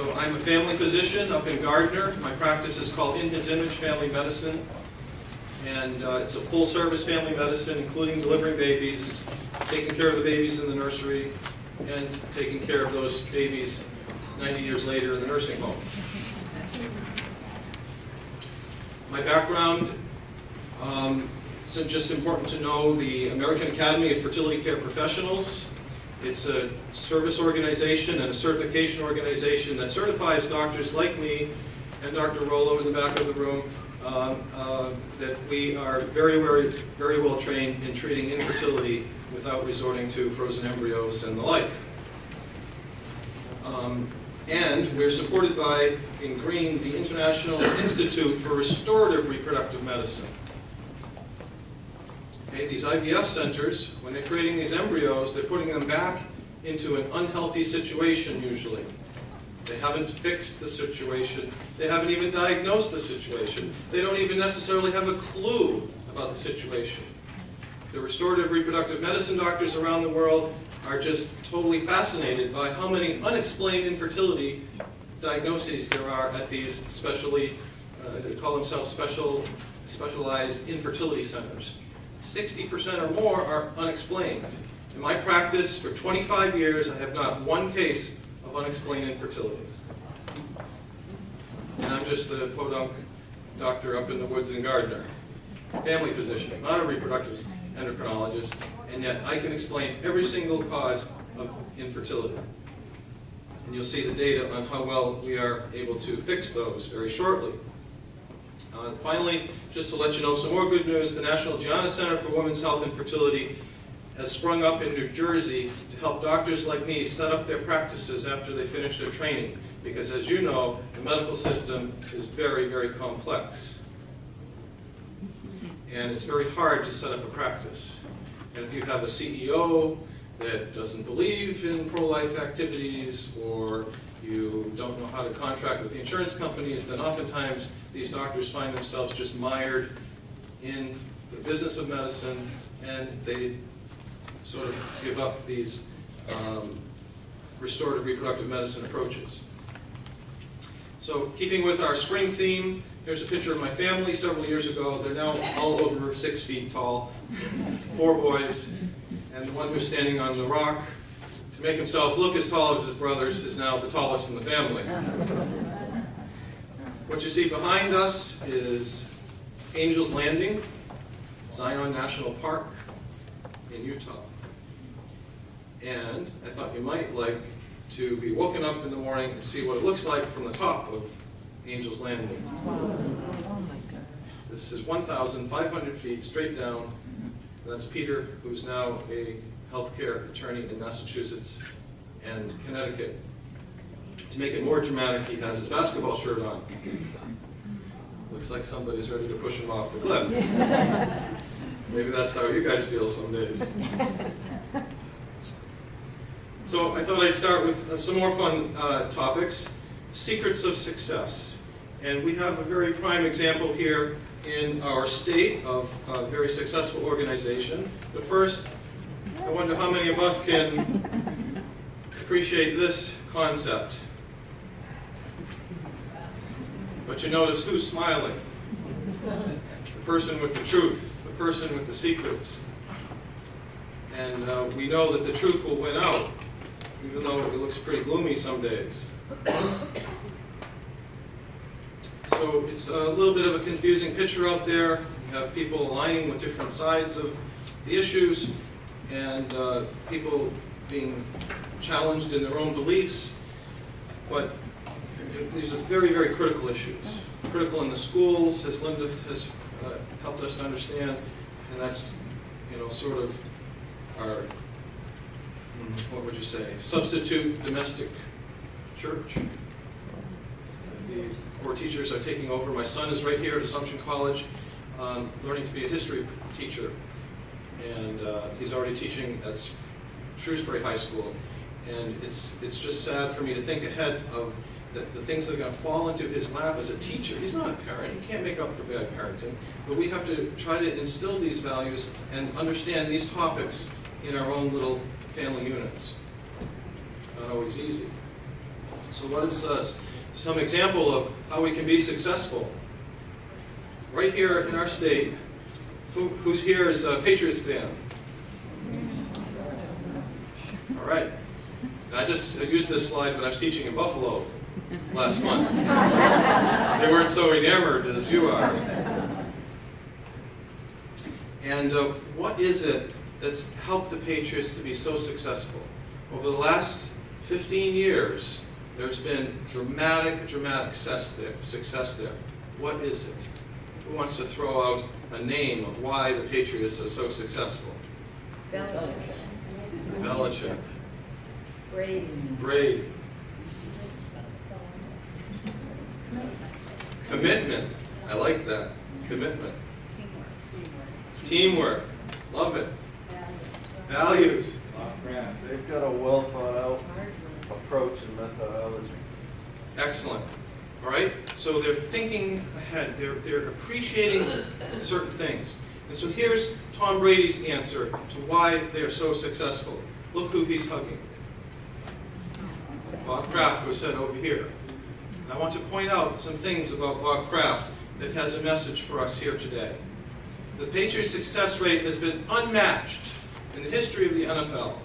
So I'm a family physician up in Gardner. My practice is called In His Image Family Medicine. And it's a full-service family medicine, including delivering babies, taking care of the babies in the nursery, and taking care of those babies 90 years later in the nursing home. My background, it's just important to know the American Academy of Fertility Care Professionals. It's a service organization and a certification organization that certifies doctors like me and Dr. Rollo in the back of the room that we are very well trained in treating infertility without resorting to frozen embryos and the like. And we're supported by, in green, the International Institute for Restorative Reproductive Medicine. Okay, these IVF centers, when they're creating these embryos, they're putting them back into an unhealthy situation usually. They haven't fixed the situation. They haven't even diagnosed the situation. They don't even necessarily have a clue about the situation. The restorative reproductive medicine doctors around the world are just totally fascinated by how many unexplained infertility diagnoses there are at these specially, they call themselves specialized infertility centers. 60% or more are unexplained. In my practice for 25 years, I have not one case of unexplained infertility. And I'm just the podunk doctor up in the woods in Gardner. Family physician, not a reproductive endocrinologist, and yet I can explain every single cause of infertility. And you'll see the data on how well we are able to fix those very shortly. Finally, just to let you know some more good news, the National Gianna Center for Women's Health and Fertility has sprung up in New Jersey to help doctors like me set up their practices after they finish their training. Because as you know, the medical system is very complex. And it's very hard to set up a practice. And if you have a CEO that doesn't believe in pro-life activities, or you don't know how to contract with the insurance companies, then oftentimes these doctors find themselves just mired in the business of medicine, and they sort of give up these restorative reproductive medicine approaches. So keeping with our spring theme, here's a picture of my family several years ago. They're now all over 6 feet tall, 4 boys, and the one who's standing on the rock to make himself look as tall as his brothers is now the tallest in the family. What you see behind us is Angel's Landing, Zion National Park in Utah. And I thought you might like to be woken up in the morning and see what it looks like from the top of Angel's Landing. Oh my God. This is 1,500 feet straight down. That's Peter, who's now a healthcare attorney in Massachusetts and Connecticut. To make it more dramatic, he has his basketball shirt on. Looks like somebody's ready to push him off the cliff. Maybe that's how you guys feel some days. So I thought I'd start with some more fun topics. Secrets of success. And we have a very prime example here in our state of a very successful organization. But first, I wonder how many of us can appreciate this concept. But you notice who's smiling? The person with the truth, the person with the secrets. And we know that the truth will win out, even though it looks pretty gloomy some days. So it's a little bit of a confusing picture out there. You have people aligning with different sides of the issues, and people being challenged in their own beliefs. But these are very critical issues. Critical in the schools, as Linda has helped us to understand, and that's, sort of our, what would you say, substitute domestic church. The poor teachers are taking over. My son is right here at Assumption College, learning to be a history teacher, and he's already teaching at Shrewsbury High School. And it's just sad for me to think ahead of the things that are going to fall into his lap as a teacher. He's not a parent. He can't make up for bad parenting. But we have to try to instill these values and understand these topics in our own little family units. Not always easy. So what is some example of how we can be successful? Right here in our state, who's here is a Patriots fan? All right. And I just used this slide when I was teaching in Buffalo last month. They weren't so enamored as you are. And what is it that's helped the Patriots to be so successful? Over the last 15 years, there's been dramatic success there. What is it? Who wants to throw out a name of why the Patriots are so successful? Belichick. Brady. Commitment. I like that. Commitment. Teamwork. Love it. Values. Kraft. They've got a well thought out approach and methodology. Excellent. All right? So they're thinking ahead. They're appreciating certain things. And so here's Tom Brady's answer to why they're so successful. Look who he's hugging. Bob Kraft was said over here. And I want to point out some things about Bob Kraft that has a message for us here today. The Patriots' success rate has been unmatched in the history of the NFL.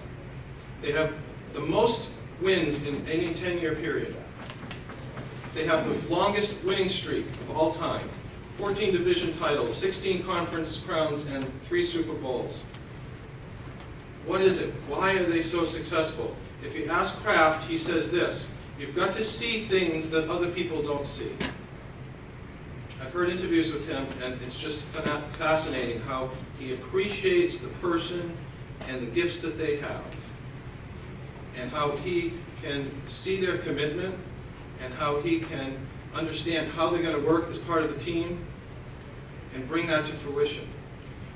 They have the most wins in any 10-year period. They have the longest winning streak of all time. 14 division titles, 16 conference crowns, and 3 Super Bowls. What is it? Why are they so successful? If you ask Kraft, he says this: you've got to see things that other people don't see. I've heard interviews with him, and it's just fascinating how he appreciates the person and the gifts that they have, and how he can see their commitment, and how he can understand how they're going to work as part of the team and bring that to fruition.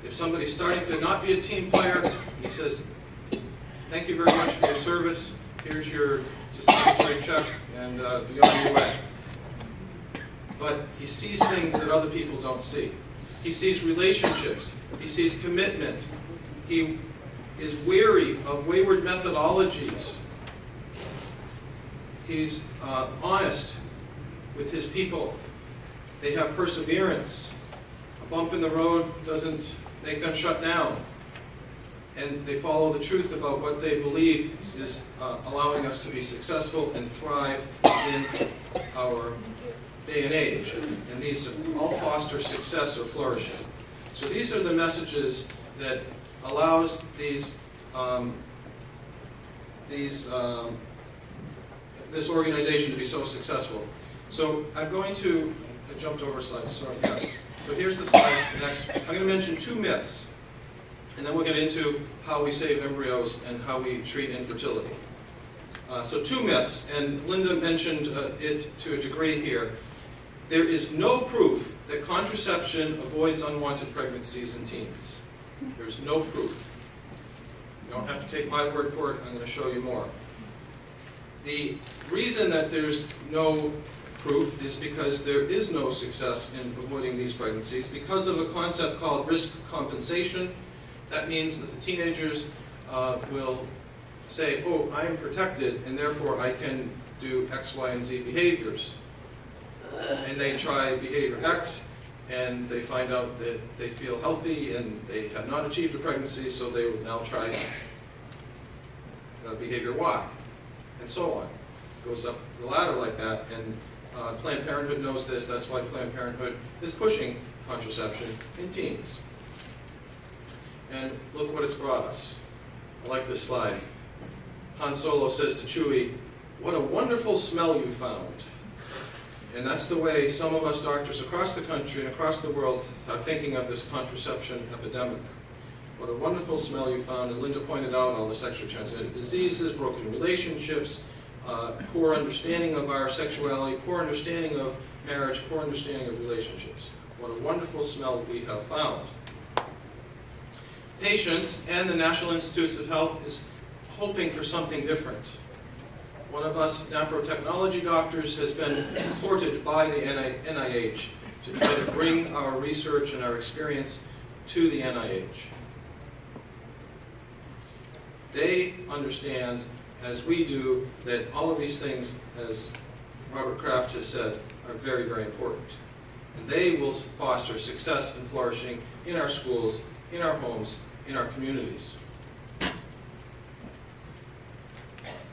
If somebody's starting to not be a team player, he says, thank you very much for your service. Here's your satisfactory check, and be on your way. But he sees things that other people don't see. He sees relationships. He sees commitment. He is weary of wayward methodologies. He's honest with his people. They have perseverance. A bump in the road doesn't make them shut down. And they follow the truth about what they believe is allowing us to be successful and thrive in our day and age. And these all foster success or flourishing. So these are the messages that allows this organization to be so successful. So I'm going to, I jumped over slides, sorry, yes. So here's the slide next. I'm going to mention 2 myths, and then we'll get into how we save embryos and how we treat infertility. So 2 myths, and Linda mentioned it to a degree here. There is no proof that contraception avoids unwanted pregnancies in teens. There's no proof. You don't have to take my word for it. I'm going to show you more. The reason that there's no proof is because there is no success in avoiding these pregnancies because of a concept called risk compensation. That means that the teenagers will say, oh, I am protected, and therefore I can do X, Y, and Z behaviors. And they try behavior X, and they find out that they feel healthy and they have not achieved a pregnancy, so they will now try behavior Y, and so on. It goes up the ladder like that, and Planned Parenthood knows this. That's why Planned Parenthood is pushing contraception in teens. And look what it's brought us. I like this slide. Han Solo says to Chewie, "What a wonderful smell you found." And that's the way some of us doctors across the country and across the world are thinking of this contraception epidemic. What a wonderful smell you found. And Linda pointed out all the sexually transmitted diseases, broken relationships, poor understanding of our sexuality, poor understanding of marriage, poor understanding of relationships. What a wonderful smell we have found. Patients and the National Institutes of Health is hoping for something different. One of us Afro Technology doctors has been courted by the NIH to try to bring our research and our experience to the NIH. They understand as we do, that all of these things, as Robert Kraft has said, are very, very important. And they will foster success and flourishing in our schools, in our homes, in our communities.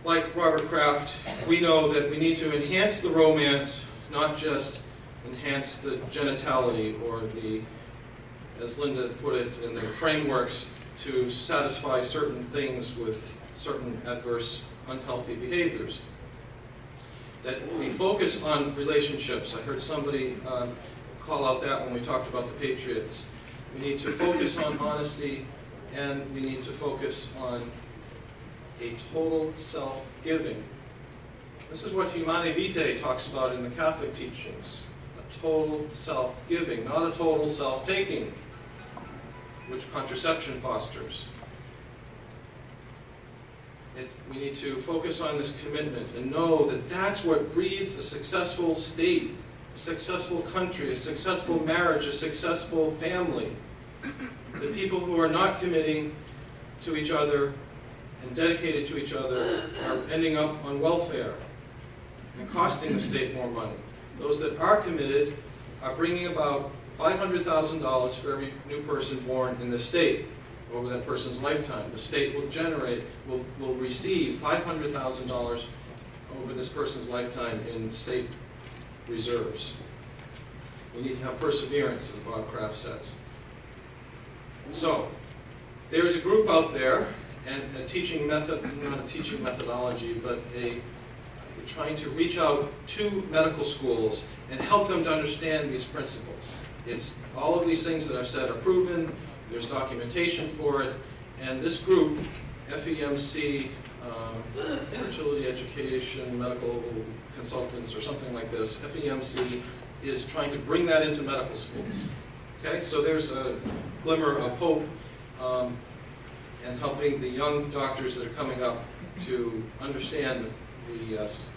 Like Robert Kraft, we know that we need to enhance the romance, not just enhance the genitality or the, as Linda put it, in the frameworks to satisfy certain things with certain adverse, unhealthy behaviors. That we focus on relationships. I heard somebody call out that when we talked about the Patriots. We need to focus on honesty, and we need to focus on a total self-giving. This is what Humane Vitae talks about in the Catholic teachings. A total self-giving, not a total self-taking, which contraception fosters. We need to focus on this commitment and know that that's what breeds a successful state, a successful country, a successful marriage, a successful family. The people who are not committing to each other and dedicated to each other are ending up on welfare and costing the state more money. Those that are committed are bringing about $500,000 for every new person born in the state over that person's lifetime. The state will generate, will receive $500,000 over this person's lifetime in state reserves. We need to have perseverance, as Bob Kraft says. So, there is a group out there, and a teaching method, not a teaching methodology, but trying to reach out to medical schools and help them to understand these principles. It's all of these things that I've said are proven. There's documentation for it, and this group, FEMC, Fertility Education Medical Consultants, or something like this, FEMC, is trying to bring that into medical schools. Okay, so there's a glimmer of hope and helping the young doctors that are coming up to understand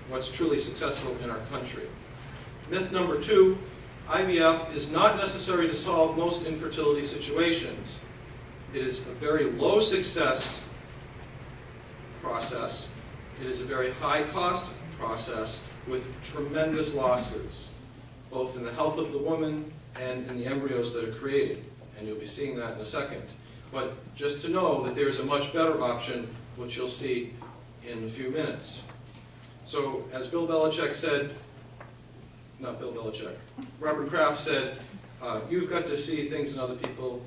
what's truly successful in our country. Myth number 2. IVF is not necessary to solve most infertility situations. It is a very low success process. It is a very high cost process with tremendous losses, both in the health of the woman and in the embryos that are created. And you'll be seeing that in a second. But just to know that there is a much better option, which you'll see in a few minutes. So, as Bill Belichick said, not Bill Belichick, Robert Kraft said, you've got to see things in other people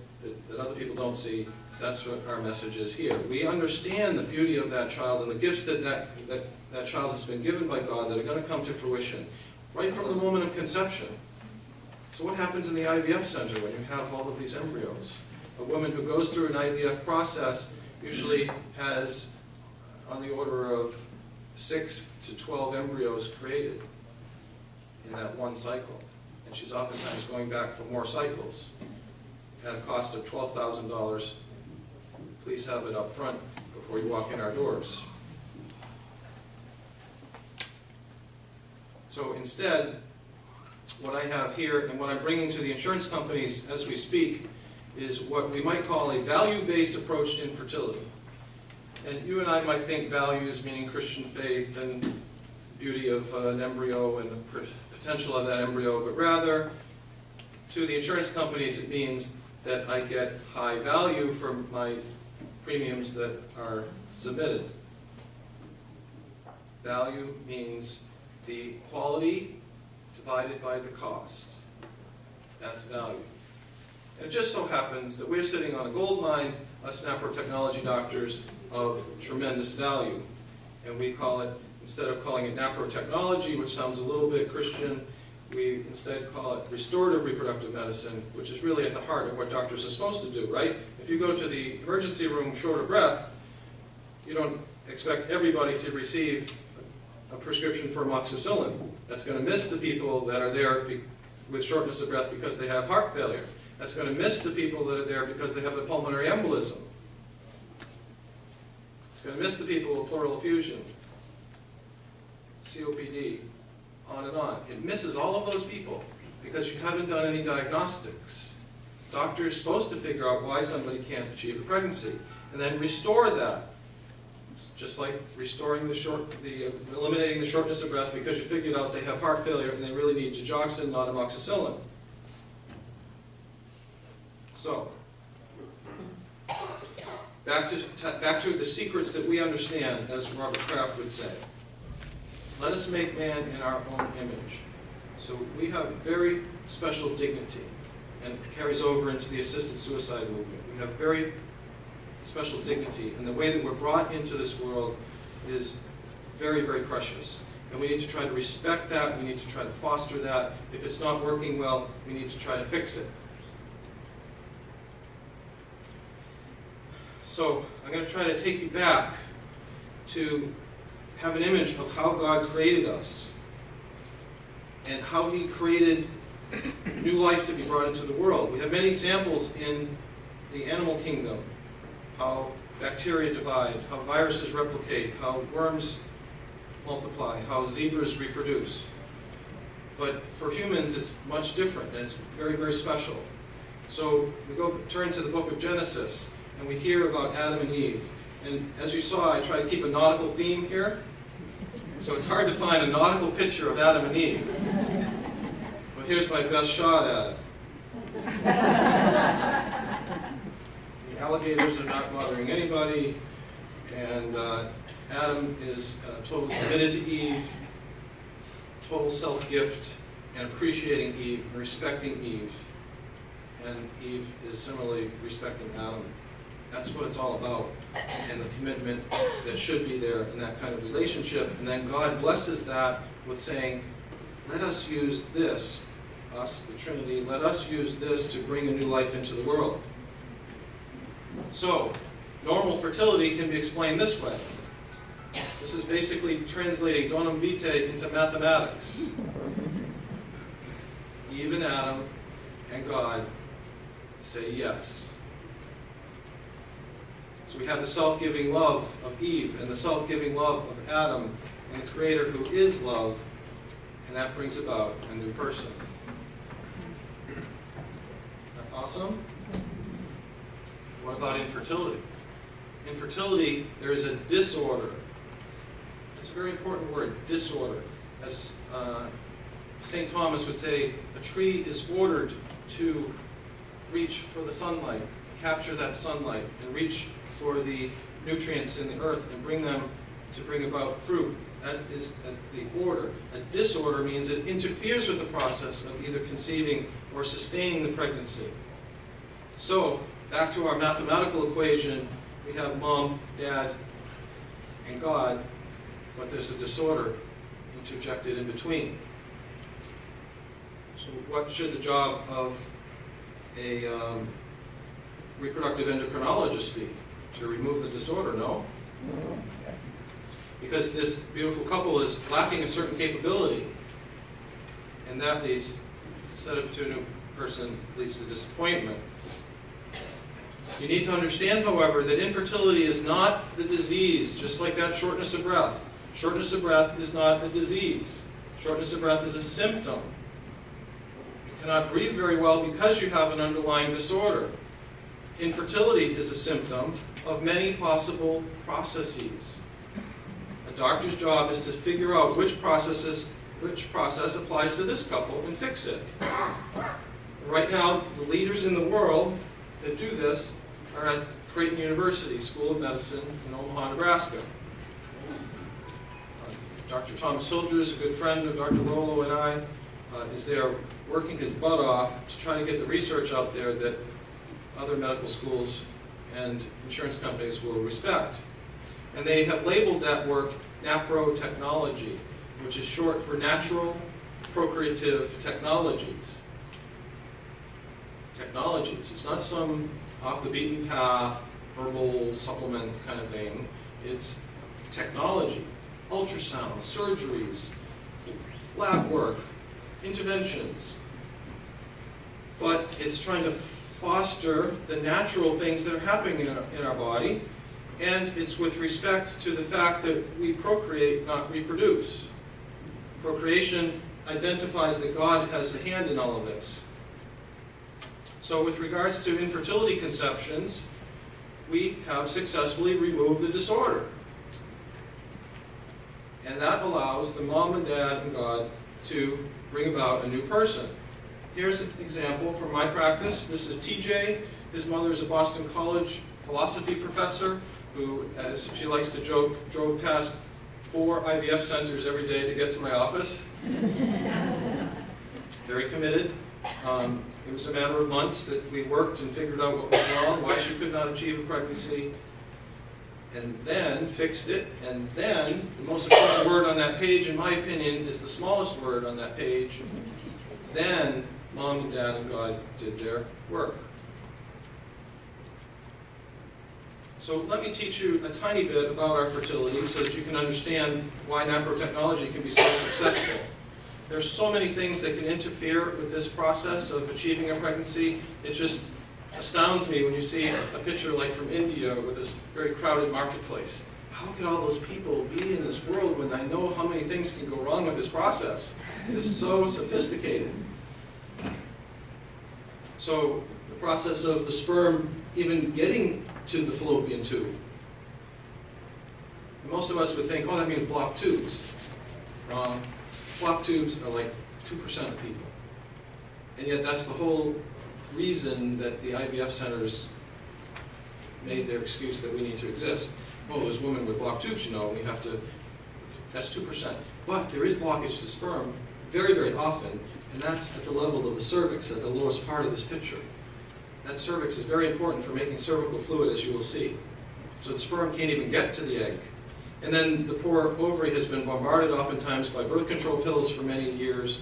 that other people don't see. That's what our message is here. We understand the beauty of that child and the gifts that child has been given by God that are going to come to fruition right from the moment of conception. So what happens in the IVF center when you have all of these embryos? A woman who goes through an IVF process usually has on the order of 6 to 12 embryos created in that one cycle. And she's oftentimes going back for more cycles at a cost of $12,000. Please have it up front before you walk in our doors. So instead, what I have here and what I'm bringing to the insurance companies as we speak is what we might call a value-based approach to infertility. And you and I might think values meaning Christian faith and beauty of an embryo and the potential of that embryo, but rather to the insurance companies it means that I get high value for my premiums that are submitted. Value means the quality divided by the cost. That's value. And it just so happens that we're sitting on a gold mine, us Afro Technology doctors, of tremendous value. And we call it, instead of calling it Afro Technology, which sounds a little bit Christian, we instead call it restorative reproductive medicine, which is really at the heart of what doctors are supposed to do, right? If you go to the emergency room short of breath, you don't expect everybody to receive a prescription for amoxicillin. That's going to miss the people that are there with shortness of breath because they have heart failure. That's going to miss the people that are there because they have the pulmonary embolism. It's going to miss the people with pleural effusion, COPD, on and on. It misses all of those people because you haven't done any diagnostics. Doctor is supposed to figure out why somebody can't achieve a pregnancy and then restore that It's just like restoring eliminating the shortness of breath because you figured out they have heart failure and they really need digoxin, not amoxicillin. So, back to the secrets that we understand, as Robert Kraft would say. Let us make man in our own image. So we have very special dignity, and it carries over into the assisted suicide movement. We have very special dignity, and the way that we're brought into this world is very, very precious. And we need to try to respect that, we need to try to foster that. If it's not working well, we need to try to fix it. So I'm going to try to take you back to have an image of how God created us and how He created new life to be brought into the world. We have many examples in the animal kingdom, how bacteria divide, how viruses replicate, how worms multiply, how zebras reproduce. But for humans, it's much different, and it's very, very special. So we turn to the book of Genesis, and we hear about Adam and Eve. And as you saw, I try to keep a nautical theme here. So it's hard to find a nautical picture of Adam and Eve. But here's my best shot at it. The alligators are not bothering anybody, and Adam is totally committed to Eve, total self-gift, and appreciating Eve, and respecting Eve. And Eve is similarly respecting Adam. That's what it's all about, and the commitment that should be there in that kind of relationship. And then God blesses that with saying, let us use this, us, the Trinity, let us use this to bring a new life into the world. So, normal fertility can be explained this way. This is basically translating donum vitae into mathematics. Eve and Adam and God say yes. So we have the self-giving love of Eve and the self-giving love of Adam and the Creator who is love, and that brings about a new person. Isn't that awesome? What about infertility? Infertility, there is a disorder. It's a very important word, disorder. As St. Thomas would say, a tree is ordered to reach for the sunlight, capture that sunlight, and reach for the nutrients in the earth and bring them to bring about fruit. That is the order. A disorder means it interferes with the process of either conceiving or sustaining the pregnancy. So, back to our mathematical equation, we have mom, dad, and God, but there's a disorder interjected in between. So what should the job of a reproductive endocrinologist be? To remove the disorder, no? Because this beautiful couple is lacking a certain capability, and that leads, instead of to a new person, leads to disappointment. You need to understand, however, that infertility is not the disease, just like that shortness of breath. Shortness of breath is not a disease. Shortness of breath is a symptom. You cannot breathe very well because you have an underlying disorder. Infertility is a symptom of many possible processes. A doctor's job is to figure out which process applies to this couple and fix it. Right now, the leaders in the world that do this are at Creighton University School of Medicine in Omaha, Nebraska. Dr. Thomas Hilger is a good friend of Dr. Rollo and I, is there working his butt off to try to get the research out there that other medical schools and insurance companies will respect. And they have labeled that work Afro Technology, which is short for Natural Procreative Technologies. Technologies. It's not some off the beaten path, herbal supplement kind of thing. It's technology, ultrasound, surgeries, lab work, interventions. But it's trying to foster the natural things that are happening in our body, and it's with respect to the fact that we procreate, not reproduce. Procreation identifies that God has a hand in all of this. So with regards to infertility conceptions, we have successfully removed the disorder. And that allows the mom and dad and God to bring about a new person. Here's an example from my practice. This is TJ. His mother is a Boston College philosophy professor who, as she likes to joke, drove past 4 IVF centers every day to get to my office. Very committed. It was a matter of months that we worked and figured out what was wrong, why she could not achieve a pregnancy, and then fixed it. And then the most important word on that page, in my opinion, is the smallest word on that page. Then mom and dad and God did their work. So let me teach you a tiny bit about our fertility so that you can understand why Afro Technology can be so successful. There's so many things that can interfere with this process of achieving a pregnancy. It just astounds me when you see a picture like from India with this very crowded marketplace. How could all those people be in this world when I know how many things can go wrong with this process? It is so sophisticated. So the process of the sperm even getting to the fallopian tube. And most of us would think, oh, that means blocked tubes. Wrong. Blocked tubes are like 2% of people. And yet that's the whole reason that the IVF centers made their excuse that we need to exist. Oh, there's women with blocked tubes, you know, we have to, that's 2%. But there is blockage to sperm very, very often, and that's at the level of the cervix, at the lowest part of this picture. That cervix is very important for making cervical fluid, as you will see. So the sperm can't even get to the egg. And then the poor ovary has been bombarded oftentimes by birth control pills for many years,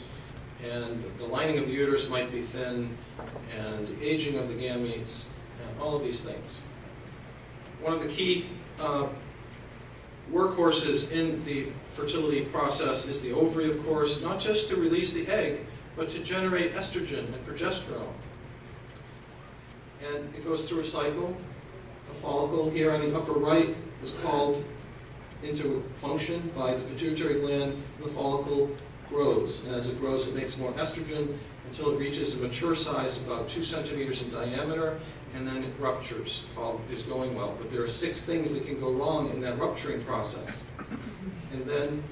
and the lining of the uterus might be thin, and the aging of the gametes, and all of these things. One of the key workhorses in the fertility process is the ovary, of course, not just to release the egg, but to generate estrogen and progesterone. And it goes through a cycle. A follicle here on the upper right is called into function by the pituitary gland. The follicle grows, and as it grows it makes more estrogen until it reaches a mature size about 2 centimeters in diameter, and then it ruptures if all is going well. But there are 6 things that can go wrong in that rupturing process. And then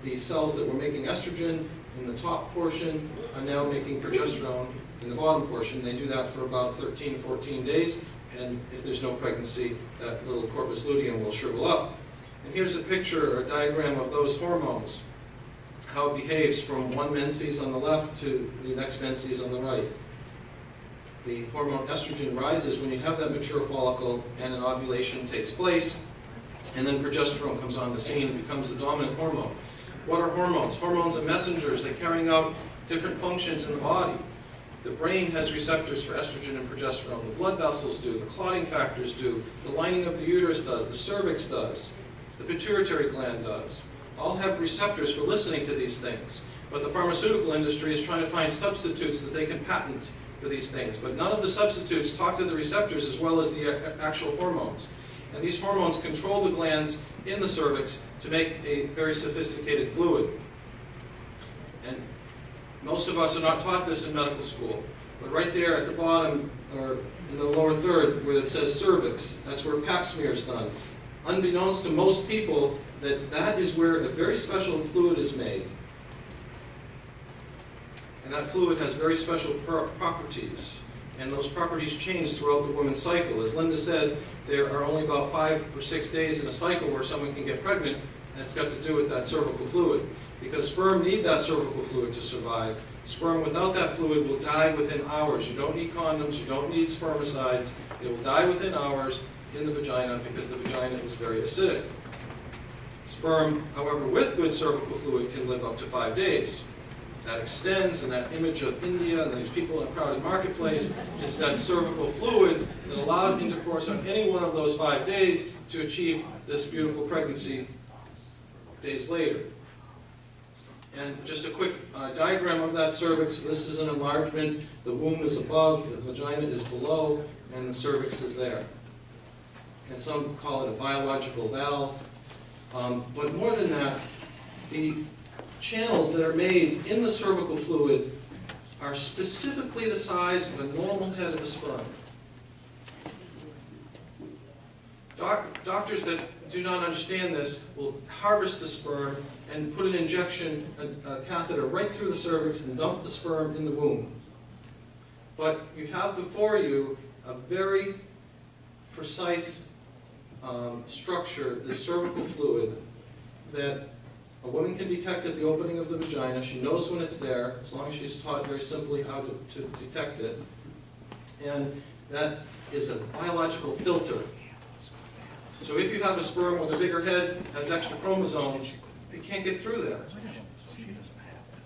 the cells that were making estrogen in the top portion are now making progesterone in the bottom portion. They do that for about 13, 14 days, and if there's no pregnancy, that little corpus luteum will shrivel up. And here's a picture or a diagram of those hormones, how it behaves from one menses on the left to the next menses on the right. The hormone estrogen rises when you have that mature follicle and an ovulation takes place, and then progesterone comes on the scene and becomes the dominant hormone. What are hormones? Hormones are messengers. They're carrying out different functions in the body. The brain has receptors for estrogen and progesterone. The blood vessels do. The clotting factors do. The lining of the uterus does. The cervix does. The pituitary gland does. All have receptors for listening to these things. But the pharmaceutical industry is trying to find substitutes that they can patent for these things. But none of the substitutes talk to the receptors as well as the actual hormones. And these hormones control the glands in the cervix to make a very sophisticated fluid. And most of us are not taught this in medical school. But right there at the bottom, or in the lower third, where it says cervix, that's where pap smear is done. Unbeknownst to most people, that is where a very special fluid is made. And that fluid has very special properties. And those properties change throughout the woman's cycle. As Linda said, there are only about 5 or 6 days in a cycle where someone can get pregnant, and it's got to do with that cervical fluid. Because sperm need that cervical fluid to survive. Sperm without that fluid will die within hours. You don't need condoms, you don't need spermicides. It will die within hours in the vagina because the vagina is very acidic. Sperm, however, with good cervical fluid can live up to 5 days. That extends, and that image of India and these people in a crowded marketplace is that cervical fluid that allowed intercourse on any one of those 5 days to achieve this beautiful pregnancy days later. And just a quick diagram of that cervix. This is an enlargement. The womb is above, the vagina is below, and the cervix is there. And some call it a biological valve. But more than that, the channels that are made in the cervical fluid are specifically the size of a normal head of a sperm. Doctors that do not understand this will harvest the sperm and put an injection, a catheter right through the cervix and dump the sperm in the womb. But you have before you a very precise structure, the cervical fluid, that a woman can detect at the opening of the vagina. She knows when it's there, as long as she's taught very simply how to detect it. And that is a biological filter. So if you have a sperm with a bigger head, has extra chromosomes, it can't get through there.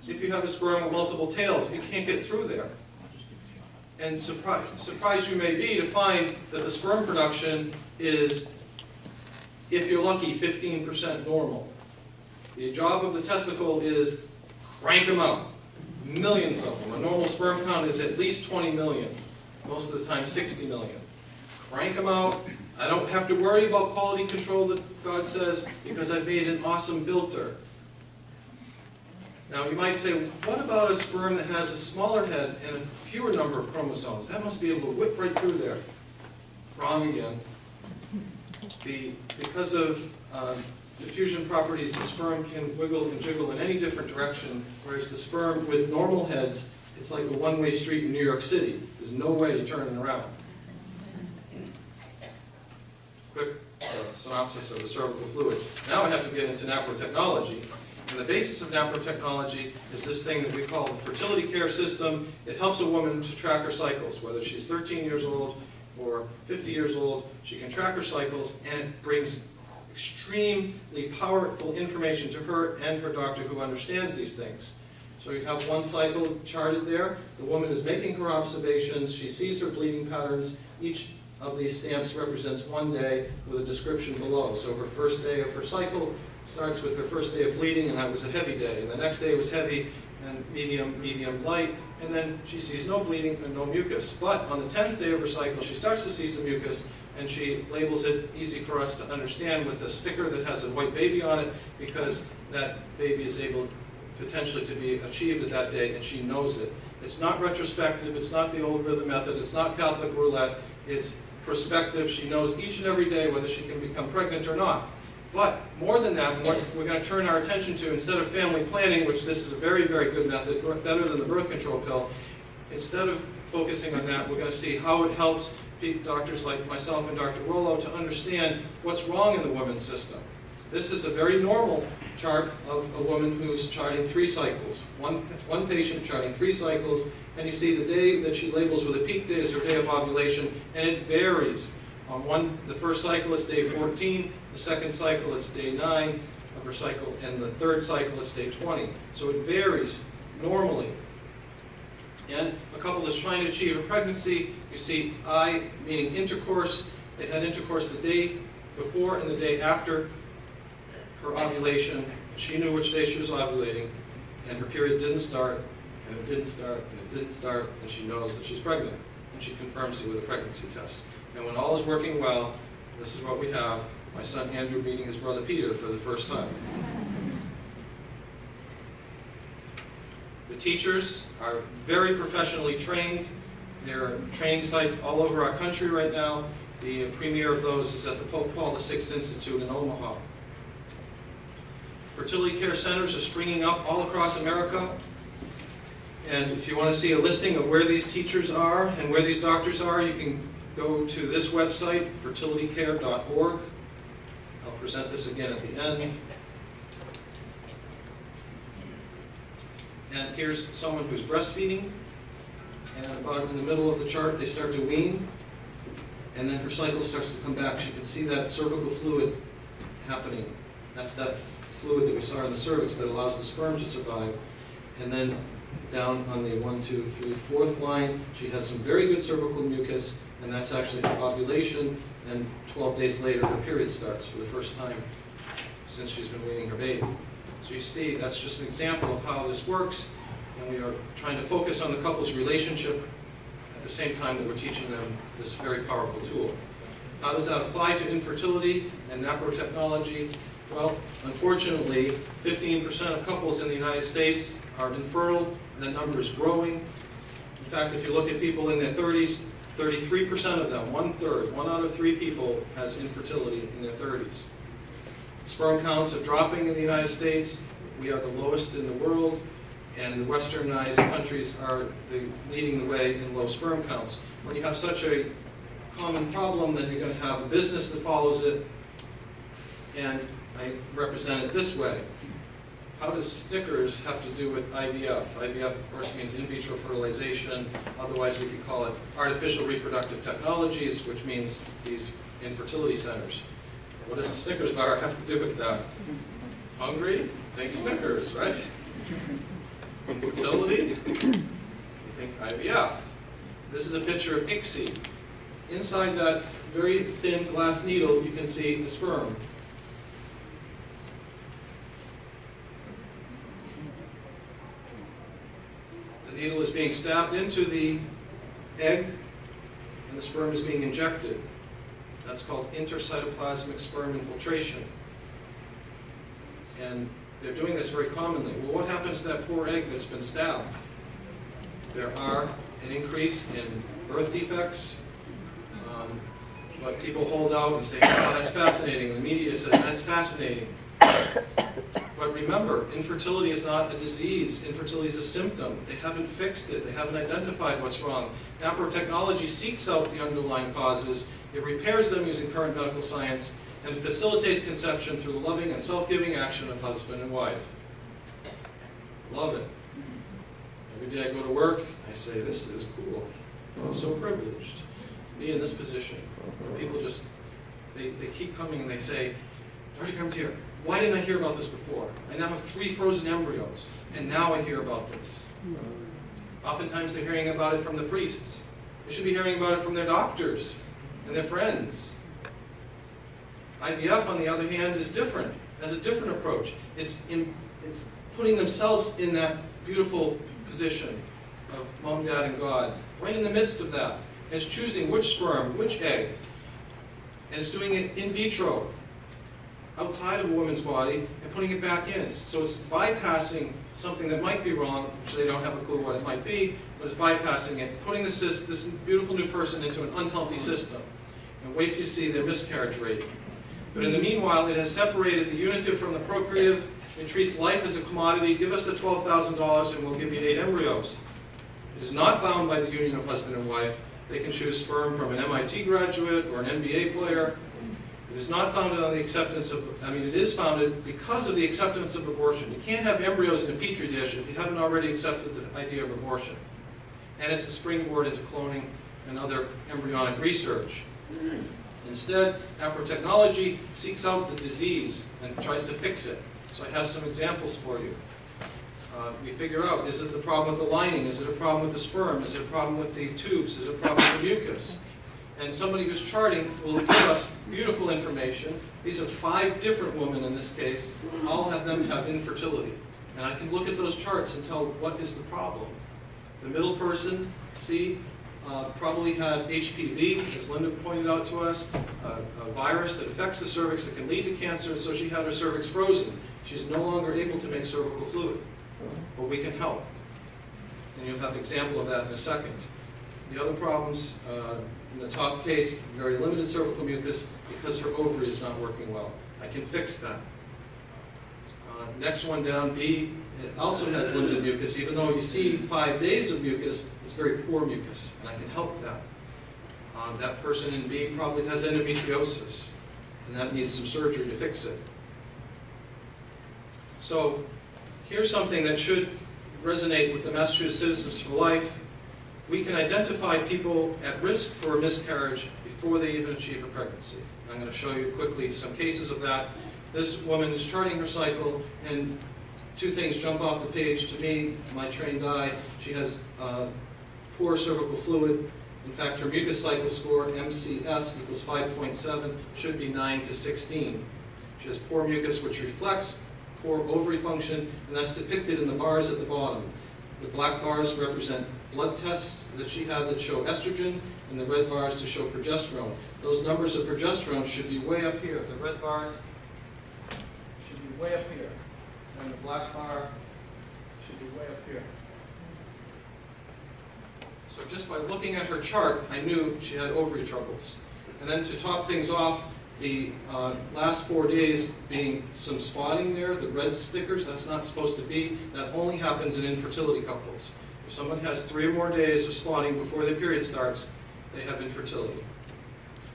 If you have a sperm with multiple tails, it can't get through there. And surprised you may be to find that the sperm production is, if you're lucky, 15% normal. The job of the testicle is crank them out. Millions of them. A normal sperm count is at least 20 million. Most of the time 60 million. Crank them out. I don't have to worry about quality control that God says because I've made an awesome filter. Now you might say, what about a sperm that has a smaller head and a fewer number of chromosomes? That must be able to whip right through there. Wrong again. Because of diffusion properties, the sperm can wiggle and jiggle in any different direction, whereas the sperm with normal heads, it's like a one-way street in New York City. There's no way you turn it around. Quick synopsis of the cervical fluid. Now I have to get into Afro Technology. And the basis of Afro Technology is this thing that we call the fertility care system. It helps a woman to track her cycles, whether she's 13 years old or 50 years old. She can track her cycles, and it brings extremely powerful information to her and her doctor who understands these things. So you have one cycle charted there. The woman is making her observations. She sees her bleeding patterns. Each of these stamps represents one day with a description below. So her first day of her cycle starts with her first day of bleeding, and that was a heavy day. And the next day was heavy and medium, medium, light. And then she sees no bleeding and no mucus. But on the 10th day of her cycle, she starts to see some mucus, and she labels it, easy for us to understand, with a sticker that has a white baby on it, because that baby is able potentially to be achieved at that day, and she knows it. It's not retrospective, it's not the old rhythm method, it's not Catholic roulette, it's prospective. She knows each and every day whether she can become pregnant or not. But more than that, what we're going to turn our attention to, instead of family planning, which this is a very, very good method, better than the birth control pill, instead of focusing on that, we're going to see how it helps doctors like myself and Dr. Rollo to understand what's wrong in the woman's system. This is a very normal chart of a woman who's charting 3 cycles. One patient charting 3 cycles, and you see the day that she labels with a peak day is her day of ovulation, and it varies. On the first cycle it's day 14, the second cycle it's day 9 of her cycle, and the third cycle it's day 20. So it varies normally. And a couple is trying to achieve a pregnancy. You see I, meaning intercourse. They had intercourse the day before and the day after her ovulation. She knew which day she was ovulating, and her period didn't start, and it didn't start, and it didn't start, and she knows that she's pregnant, and she confirms it with a pregnancy test. And when all is working well, this is what we have. My son Andrew meeting his brother Peter for the first time. The teachers are very professionally trained. There are training sites all over our country right now. The premier of those is at the Pope Paul VI Institute in Omaha. Fertility care centers are springing up all across America. And if you want to see a listing of where these teachers are and where these doctors are, you can go to this website, fertilitycare.org. I'll present this again at the end. And here's someone who's breastfeeding, and about in the middle of the chart they start to wean, and then her cycle starts to come back. She can see that cervical fluid happening. That's that fluid that we saw in the cervix that allows the sperm to survive. And then down on the 1, 2, 3, 4th line, she has some very good cervical mucus, and that's actually her ovulation, and 12 days later her period starts for the first time since she's been weaning her baby. So you see, that's just an example of how this works, and we are trying to focus on the couple's relationship at the same time that we're teaching them this very powerful tool. How does that apply to infertility and Afro Technology? Well, unfortunately, 15% of couples in the United States are infertile, and that number is growing. In fact, if you look at people in their 30s, 33% of them, 1/3, 1 out of 3 people has infertility in their 30s. Sperm counts are dropping in the United States. We are the lowest in the world, and the westernized countries are leading the way in low sperm counts. When you have such a common problem, then you're going to have a business that follows it, and I represent it this way. How does Snickers have to do with IVF? IVF, of course, means in vitro fertilization. Otherwise, we could call it artificial reproductive technologies, which means these infertility centers. What does the Snickers bar have to do with that? Hungry? Think Snickers, right? Fertility? Think IVF. This is a picture of ICSI. Inside that very thin glass needle, you can see the sperm. The needle is being stabbed into the egg, and the sperm is being injected. That's called intercytoplasmic sperm infiltration. And they're doing this very commonly. Well, what happens to that poor egg that's been stabbed? There are an increase in birth defects, but people hold out and say, oh, that's fascinating. And the media says, that's fascinating. But remember, infertility is not a disease. Infertility is a symptom. They haven't fixed it. They haven't identified what's wrong. Afro Technology seeks out the underlying causes. It repairs them using current medical science, and facilitates conception through the loving and self-giving action of husband and wife. Love it. Every day I go to work, I say, this is cool. I'm so privileged to be in this position. People just, they keep coming and they say, Dr. Carpentier, why didn't I hear about this before? I now have 3 frozen embryos, and now I hear about this. Oftentimes they're hearing about it from the priests. They should be hearing about it from their doctors and their friends. IVF, on the other hand, is different. It has a different approach. It's putting themselves in that beautiful position of mom, dad, and God, right in the midst of that. And it's choosing which sperm, which egg, and it's doing it in vitro, outside of a woman's body, and putting it back in. So it's bypassing something that might be wrong, which they don't have a clue what it might be, but it's bypassing it, putting this beautiful new person into an unhealthy system. And wait till you see their miscarriage rate. But in the meanwhile, it has separated the unitive from the procreative. It treats life as a commodity. Give us the $12,000 and we'll give you 8 embryos. It is not bound by the union of husband and wife. They can choose sperm from an MIT graduate or an NBA player. It is not founded on the acceptance of, it is founded because of the acceptance of abortion. You can't have embryos in a petri dish if you haven't already accepted the idea of abortion. And it's a springboard into cloning and other embryonic research. Instead, Afro Technology seeks out the disease and tries to fix it. So I have some examples for you. We figure out, is it the problem with the lining? Is it a problem with the sperm? Is it a problem with the tubes? Is it a problem with the mucus? And somebody who's charting will give us beautiful information. These are 5 different women in this case. All of them have infertility. And I can look at those charts and tell what is the problem. The middle person, C, probably had HPV, as Linda pointed out to us, a virus that affects the cervix that can lead to cancer, and so she had her cervix frozen. She's no longer able to make cervical fluid, but we can help. And you'll have an example of that in a second. The other problems, in the top case, very limited cervical mucus because her ovary is not working well. I can fix that. Next one down, B, it also has limited mucus. Even though you see 5 days of mucus, it's very poor mucus, and I can help that. That person in B probably has endometriosis, and that needs some surgery to fix it. So here's something that should resonate with the message of Citizens for Life. We can identify people at risk for a miscarriage before they even achieve a pregnancy. I'm going to show you quickly some cases of that. This woman is charting her cycle, and 2 things jump off the page to me, my trained eye. She has poor cervical fluid. In fact, her mucus cycle score, MCS, equals 5.7, should be 9 to 16. She has poor mucus, which reflects poor ovary function, and that's depicted in the bars at the bottom. The black bars represent blood tests that she had that show estrogen, and the red bars to show progesterone. Those numbers of progesterone should be way up here. The red bars should be way up here, and the black bar should be way up here. So just by looking at her chart, I knew she had ovary troubles. And then to top things off, The last 4 days being some spotting there, the red stickers, that's not supposed to be. That only happens in infertility couples. If someone has 3 or more days of spotting before their period starts, they have infertility.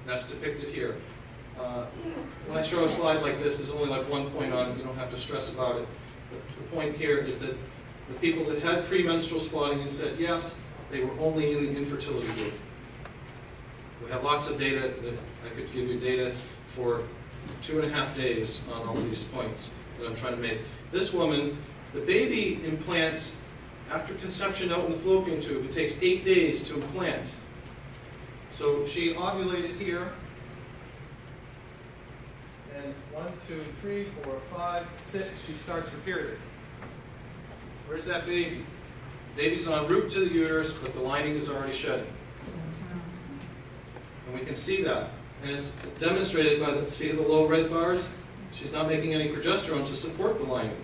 That's depicted here. When I show a slide like this, there's only like one point on it. You don't have to stress about it. The point here is that the people that had premenstrual spotting and said yes, they were only in the infertility group. We have lots of data that I could give you data for 2.5 days on all these points that I'm trying to make. This woman, the baby implants after conception out in the fallopian tube. It takes 8 days to implant. So she ovulated here. And 1, 2, 3, 4, 5, 6, she starts her period. Where's that baby? Baby's en route to the uterus, but the lining is already shedding. And we can see that. And it's demonstrated by see the low red bars? She's not making any progesterone to support the lining.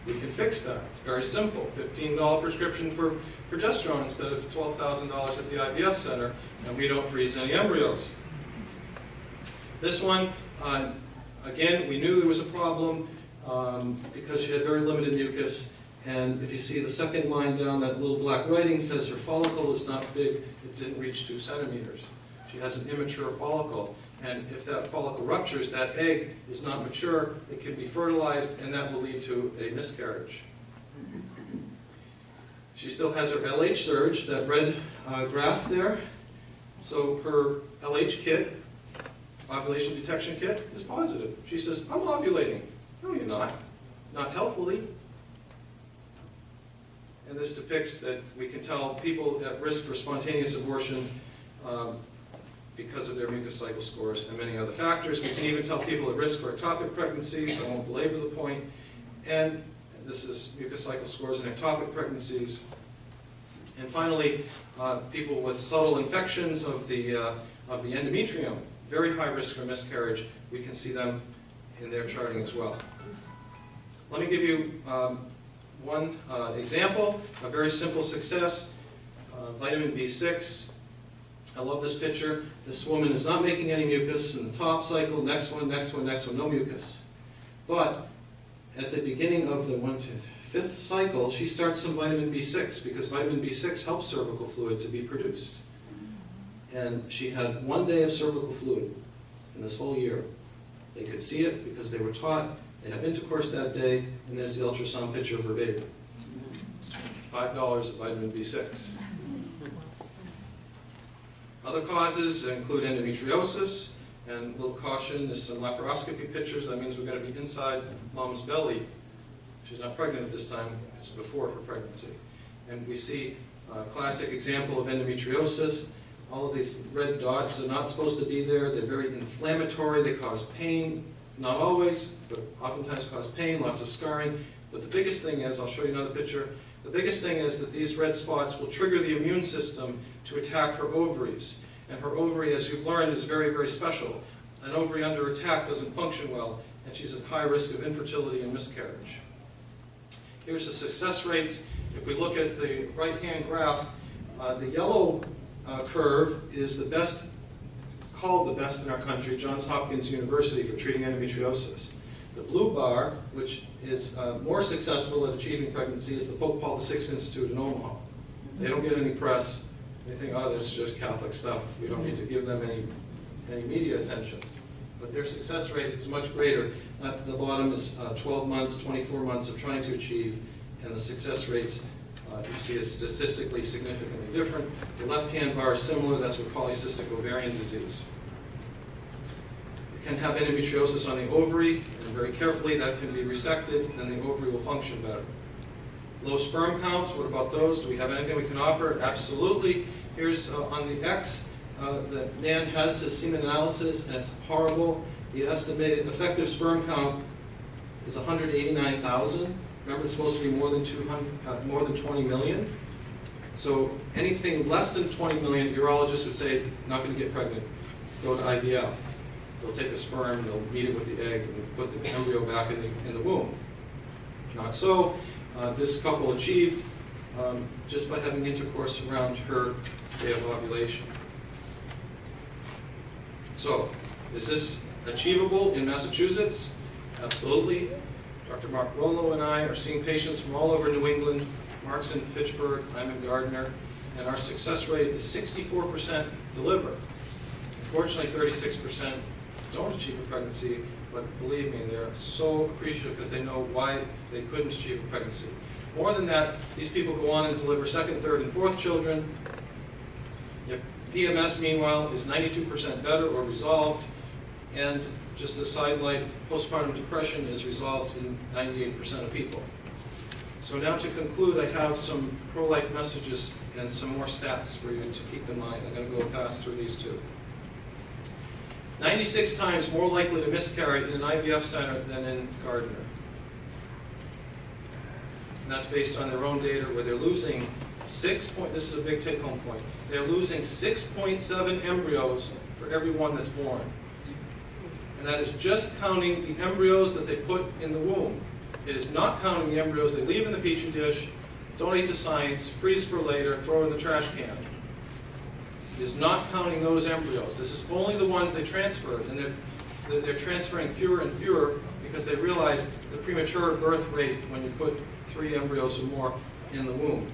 We can fix that. It's very simple. $15 prescription for progesterone instead of $12,000 at the IVF center, and we don't freeze any embryos. This one, again, we knew there was a problem because she had very limited mucus. And if you see the second line down, that little black writing says her follicle is not big. It didn't reach 2 centimeters. She has an immature follicle. And if that follicle ruptures, that egg is not mature. It can be fertilized, and that will lead to a miscarriage. She still has her LH surge, that red graph there. So her LH kit, ovulation detection kit, is positive. She says, I'm ovulating. No, you're not. Not healthfully. And this depicts that we can tell people at risk for spontaneous abortion because of their mucus cycle scores and many other factors. We can even tell people at risk for ectopic pregnancies. I won't belabor the point. And this is mucus cycle scores in ectopic pregnancies. And finally, people with subtle infections of the endometrium, very high risk for miscarriage. We can see them in their charting as well. Let me give you one example, a very simple success, vitamin B6. I love this picture. This woman is not making any mucus in the top cycle, next one, next one, next one, no mucus. But at the beginning of the 1 to 5th cycle, she starts some vitamin B6 because vitamin B6 helps cervical fluid to be produced. And she had 1 day of cervical fluid in this whole year. They could see it because they were taught. They have intercourse that day, and there's the ultrasound picture of her baby. $5 of vitamin B6. Other causes include endometriosis, and a little caution, there's some laparoscopy pictures. That means we're going to be inside mom's belly. She's not pregnant at this time, it's before her pregnancy. And we see a classic example of endometriosis. All of these red dots are not supposed to be there. They're very inflammatory, they cause pain. Not always, but oftentimes cause pain, lots of scarring. But the biggest thing is, I'll show you another picture, the biggest thing is that these red spots will trigger the immune system to attack her ovaries. And her ovary, as you've learned, is very, very special. An ovary under attack doesn't function well, and she's at high risk of infertility and miscarriage. Here's the success rates. If we look at the right-hand graph, the yellow curve is the best, it's called the best in our country, Johns Hopkins University for treating endometriosis. The blue bar, which is more successful at achieving pregnancy, is the Pope Paul VI Institute in Omaha. They don't get any press. They think, oh, this is just Catholic stuff. We don't need to give them any media attention. But their success rate is much greater. At the bottom is 12 months, 24 months of trying to achieve, and the success rates you see is statistically significantly different. The left-hand bar is similar. That's with polycystic ovarian disease. You can have endometriosis on the ovary, and very carefully that can be resected, and the ovary will function better. Low sperm counts, what about those? Do we have anything we can offer? Absolutely. Here's on the X, the man has his semen analysis, and it's horrible. The estimated effective sperm count is 189,000. Remember, it's supposed to be more than 20 million. So anything less than 20 million, urologists would say, not going to get pregnant. Go to IVF. They'll take a sperm, they'll meet it with the egg, and put the embryo back in the womb. Not so. This couple achieved just by having intercourse around her day of ovulation. So, is this Achievable in Massachusetts? Absolutely. Dr. Mark Rollo and I are seeing patients from all over New England. Mark's in Fitchburg, I'm in Gardner, and our success rate is 64% deliver. Unfortunately, 36% don't achieve a pregnancy, but believe me, they're so appreciative because they know why they couldn't achieve a pregnancy. More than that, these people go on and deliver second, third, and fourth children. Their PMS, meanwhile, is 92% better or resolved, and just a sidelight, postpartum depression is resolved in 98% of people. So now to conclude, I have some pro-life messages and some more stats for you to keep in mind. I'm going to go fast through these two. 96 times more likely to miscarry in an IVF center than in Gardner. And that's based on their own data where they're losing this is a big take-home point, they're losing 6.7 embryos for every one that's born. And that is just counting the embryos that they put in the womb. It is not counting the embryos they leave in the petri dish, donate to science, freeze for later, throw in the trash can. It is not counting those embryos. This is only the ones they transferred, and they're transferring fewer and fewer because they realize the premature birth rate when you put 3 embryos or more in the womb.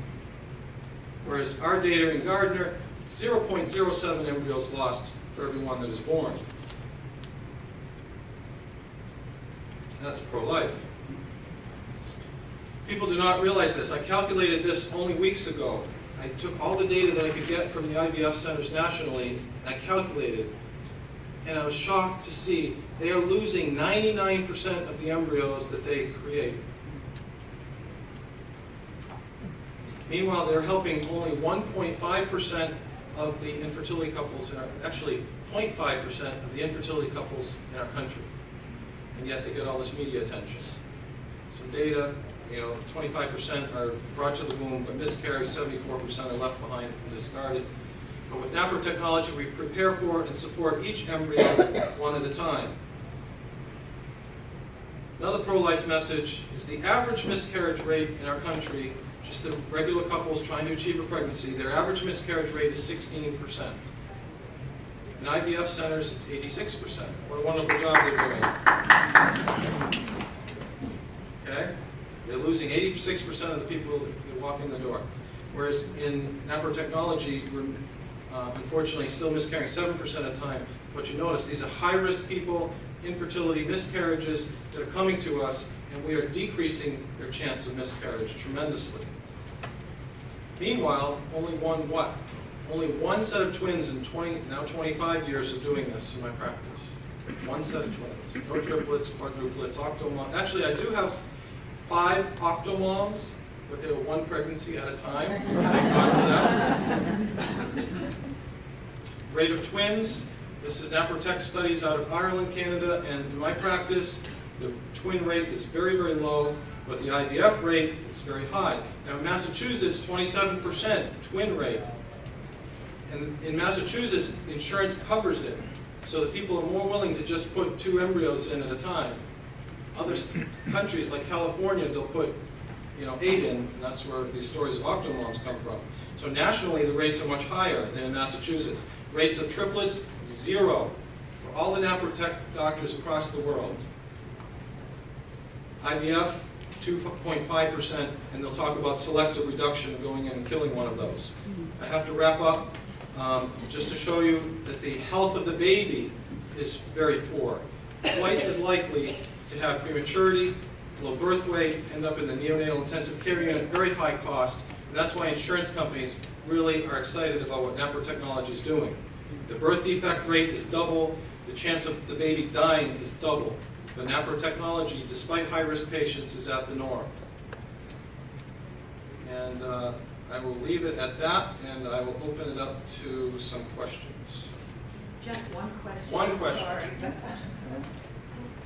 Whereas our data in Gardner, 0.07 embryos lost for every one that is born. That's pro-life. People do not realize this. I calculated this only weeks ago. I took all the data that I could get from the IVF centers nationally, and I calculated, and I was shocked to see they are losing 99% of the embryos that they create. Meanwhile, they're helping only 1.5% of the infertility couples, actually 0.5% of the infertility couples in our country. And yet they get all this media attention. Some data, 25% are brought to the womb, but miscarry, 74% are left behind and discarded. But with Afro Technology, we prepare for and support each embryo one at a time. Another pro-life message is the average miscarriage rate in our country, just the regular couples trying to achieve a pregnancy, their average miscarriage rate is 16%. In IVF centers, it's 86%. What a wonderful job they're doing. Okay? They're losing 86% of the people that walk in the door. Whereas in Afro Technology, we're unfortunately still miscarrying 7% of the time. But you notice, these are high-risk people, infertility, miscarriages that are coming to us, and we are decreasing their chance of miscarriage tremendously. Meanwhile, only one set of twins in now 25 years of doing this in my practice. One set of twins. No triplets, quadruplets, octomoms. Actually, I do have 5 octomoms, but they were one pregnancy at a time. Thank God for that. Rate of twins. This is Naprotech studies out of Ireland, Canada, and in my practice, the twin rate is very, very low, but the IVF rate is very high. Now in Massachusetts, 27% twin rate. And in Massachusetts, insurance covers it, so that people are more willing to just put 2 embryos in at a time. Other countries like California, they'll put 8 in, and that's where these stories of octomoms come from. So nationally, the rates are much higher than in Massachusetts. Rates of triplets, 0 for all the Naprotech doctors across the world. IVF, 2.5%, and they'll talk about selective reduction going in and killing one of those. I have to wrap up just to show you that the health of the baby is very poor. Twice as likely to have prematurity, low birth weight, end up in the neonatal intensive care unit, very high cost. And that's why insurance companies really are excited about what Afro Technology is doing. The birth defect rate is double, the chance of the baby dying is double. But Afro Technology, despite high-risk patients, is at the norm. And I will leave it at that, and I will open it up to some questions. Just one question. One question. Sorry.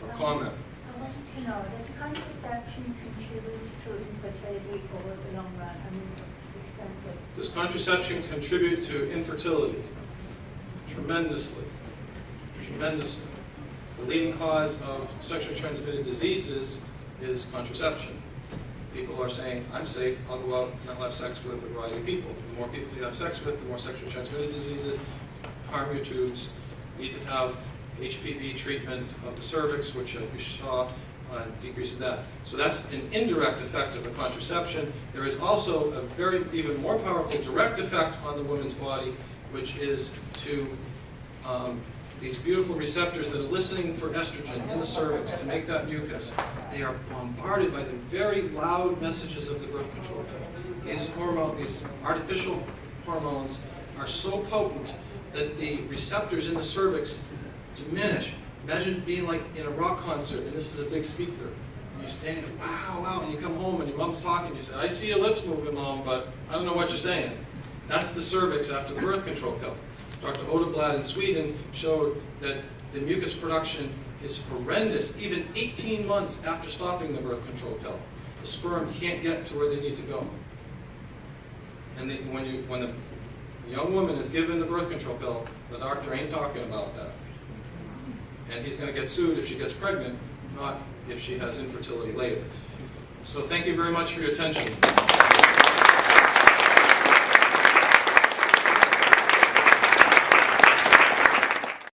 A comment. I wanted to know, does contraception contribute to infertility over the long run? I mean, extensive. Does contraception contribute to infertility? Tremendously. Tremendously. The leading cause of sexually transmitted diseases is contraception. People are saying, I'm safe, I'll go out and I'll have sex with a variety of people. The more people you have sex with, the more sexually transmitted diseases, harm your tubes. You need to have HPV treatment of the cervix, which we saw decreases that. So that's an indirect effect of the contraception. There is also a very, even more powerful direct effect on the woman's body, which is to these beautiful receptors that are listening for estrogen in the cervix to make that mucus. They are bombarded by the very loud messages of the birth control pill. These artificial hormones are so potent that the receptors in the cervix diminish. Imagine being like in a rock concert, and this is a big speaker. And you're standing, wow, wow, and you come home and your mom's talking. You say, I see your lips moving, Mom, but I don't know what you're saying. That's the cervix after the birth control pill. Dr. Odeblad in Sweden showed that the mucus production is horrendous, even 18 months after stopping the birth control pill. The sperm can't get to where they need to go. And when the young woman is given the birth control pill, the doctor ain't talking about that. And he's going to get sued if she gets pregnant, not if she has infertility later. So thank you very much for your attention.